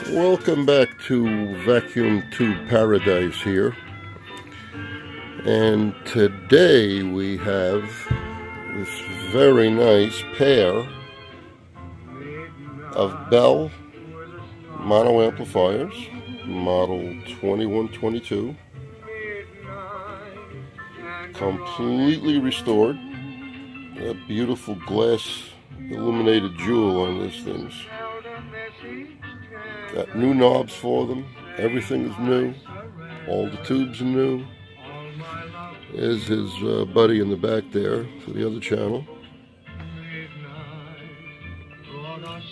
Welcome back to Vacuum Tube Paradise here. And today we have this very nice pair of Bell mono amplifiers, model 2122, completely restored. A beautiful glass illuminated jewel on these things. Got new knobs for them. Everything is new. All the tubes are new. There's his buddy in the back there for the other channel.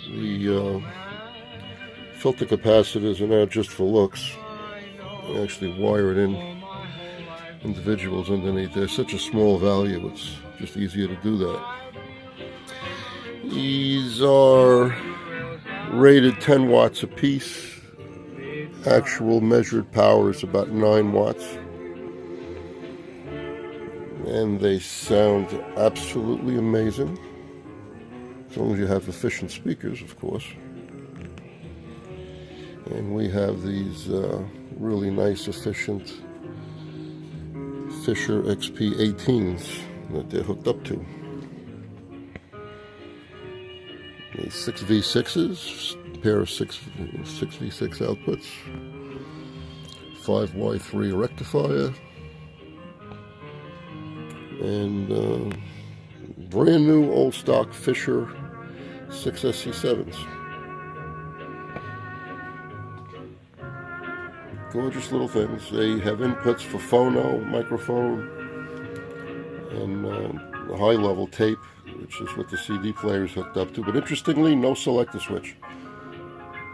The filter capacitors are now just for looks. They actually wire it in individuals underneath. They're such a small value, it's just easier to do that. These are rated 10 watts a piece. Actual measured power is about 9 watts. And they sound absolutely amazing. As long as you have efficient speakers, of course. And we have these really nice, efficient Fisher XP18s that they're hooked up to. These 6V6s, pair of 6V6 outputs, 5Y3 rectifier, and brand new old stock Fisher 6SC7s. Gorgeous little things. They have inputs for phono, microphone, and the high level tape, which is what the CD player is hooked up to. But interestingly, no selector switch.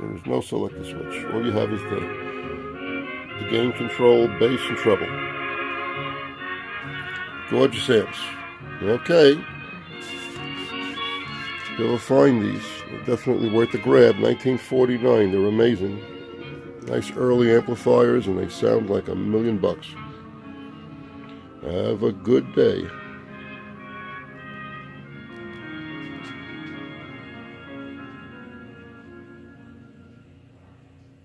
There is no selector switch. All you have is the gain control, bass, and treble. Gorgeous amps. Okay. If you ever find these, they're definitely worth a grab. 1949, they're amazing. Nice early amplifiers, and they sound like $1,000,000. Have a good day.